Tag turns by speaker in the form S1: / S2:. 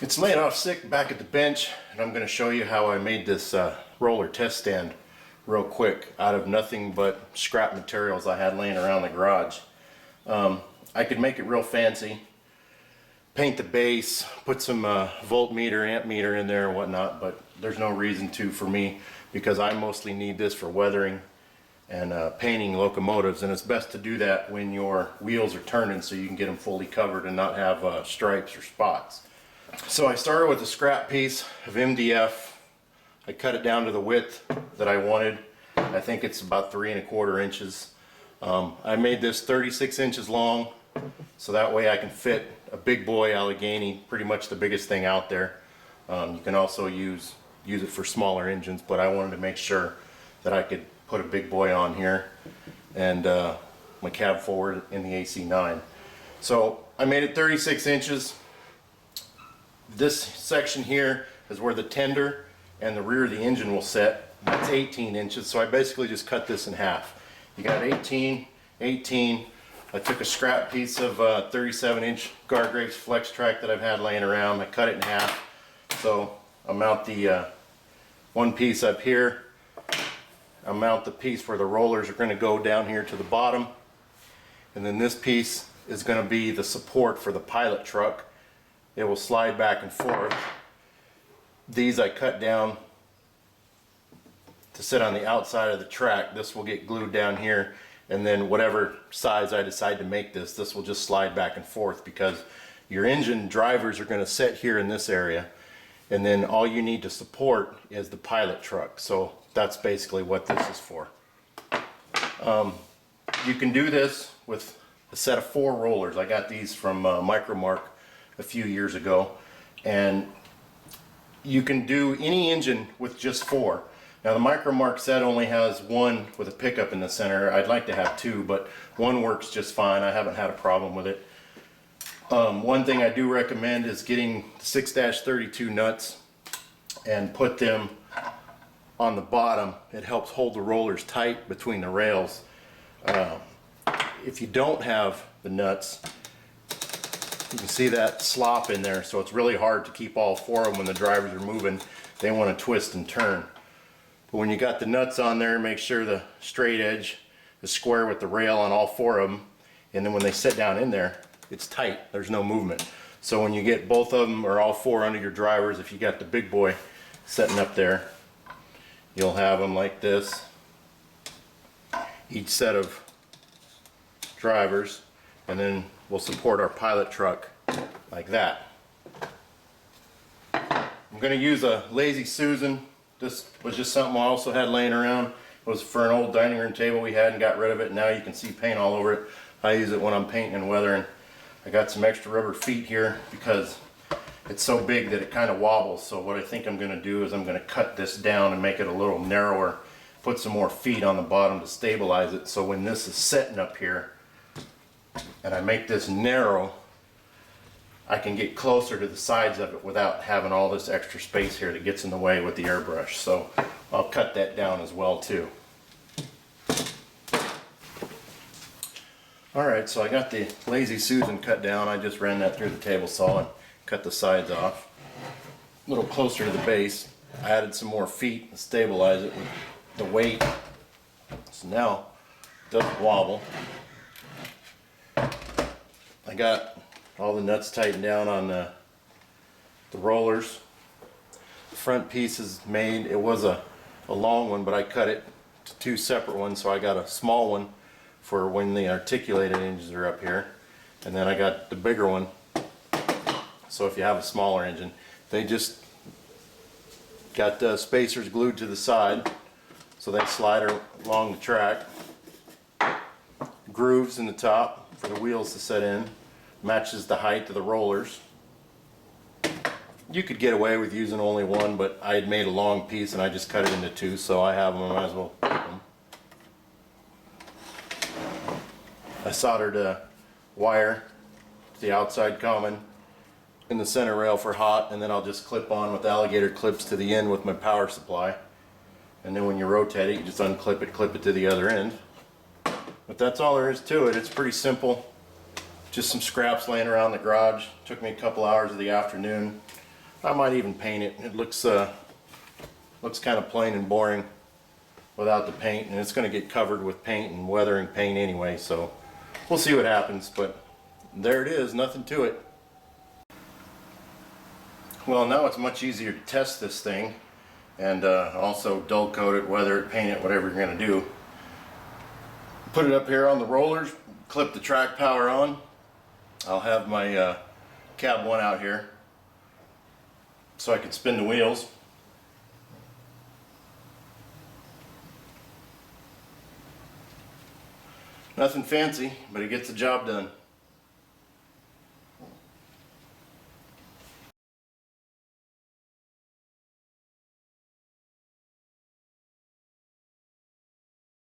S1: It's laying off sick back at the bench, and I'm going to show you how I made this roller test stand real quick out of nothing but scrap materials I had laying around the garage. I could make it real fancy, paint the base, put some voltmeter, amp meter in there and whatnot, but there's no reason to for me because I mostly need this for weathering and painting locomotives, and it's best to do that when your wheels are turning so you can get them fully covered and not have stripes or spots. So I started with a scrap piece of MDF. I cut it down to the width that I wanted. I think it's about 3 1/4 inches. I made this 36 inches long, so that way I can fit a big boy Allegheny, pretty much the biggest thing out there. You can also use it for smaller engines, but I wanted to make sure that I could put a big boy on here and my cab forward in the AC9. So I made it 36 inches. This section here is where the tender and the rear of the engine will set. That's 18 inches, so I basically just cut this in half. You got 18, 18. I took a scrap piece of 37-inch Gargraves Flex Track that I've had laying around. I cut it in half. So I'll mount the one piece up here. I'll mount the piece where the rollers are going to go down here to the bottom. And then this piece is going to be the support for the pilot truck. It will slide back and forth. These I cut down to sit on the outside of the track. This will get glued down here, and then whatever size I decide to make this will just slide back and forth because your engine drivers are going to sit here in this area, and then all you need to support is the pilot truck. So that's basically what this is for. You can do this with a set of 4 rollers. I got these from Micromark a few years ago, and you can do any engine with just 4. Now the Micromark set only has 1 with a pickup in the center. I'd like to have 2, but 1 works just fine. I haven't had a problem with it. One thing I do recommend is getting 6-32 nuts and put them on the bottom. It helps hold the rollers tight between the rails. If you don't have the nuts, you can see that slop in there, so it's really hard to keep all 4 of them when the drivers are moving. They want to twist and turn. But when you got the nuts on there, make sure the straight edge is square with the rail on all 4 of them, and then when they sit down in there, it's tight. There's no movement. So when you get both of them or all 4 under your drivers, if you got the big boy setting up there, you'll have them like this. Each set of drivers, and then we'll support our pilot truck like that. I'm going to use a Lazy Susan. This was just something I also had laying around. It was for an old dining room table we had and got rid of it. Now you can see paint all over it. I use it when I'm painting and weathering. I got some extra rubber feet here because it's so big that it kind of wobbles. So what I think I'm going to do is I'm going to cut this down and make it a little narrower. Put some more feet on the bottom to stabilize it, so when this is setting up here and I make this narrow, I can get closer to the sides of it without having all this extra space here that gets in the way with the airbrush. So I'll cut that down as well too. Alright, so I got the Lazy Susan cut down. I just ran that through the table saw and cut the sides off. A little closer to the base. I added some more feet to stabilize it with the weight. So now it doesn't wobble. I got all the nuts tightened down on the rollers. The front piece is made. It was a long one, but I cut it to 2 separate ones, so I got a small one for when the articulated engines are up here, and then I got the bigger one, so if you have a smaller engine. They just got spacers glued to the side so they slide along the track. Grooves in the top for the wheels to set in. Matches the height of the rollers. You could get away with using only 1, but I had made a long piece and I just cut it into 2, so I have them. I might as well keep them. I soldered a wire to the outside common in the center rail for hot, and then I'll just clip on with alligator clips to the end with my power supply. And then when you rotate it, you just unclip it, clip it to the other end. But that's all there is to it. It's pretty simple. Just some scraps laying around the garage. Took me a couple hours of the afternoon. I might even paint it. It looks kind of plain and boring without the paint, and it's going to get covered with paint and weathering paint anyway, so we'll see what happens. But there it is, nothing to it. Well, now it's much easier to test this thing and also dull coat it, weather it, paint it, whatever you're going to do. Put it up here on the rollers, clip the track power on. I'll have my cab one out here so I can spin the wheels. Nothing fancy, but it gets the job done.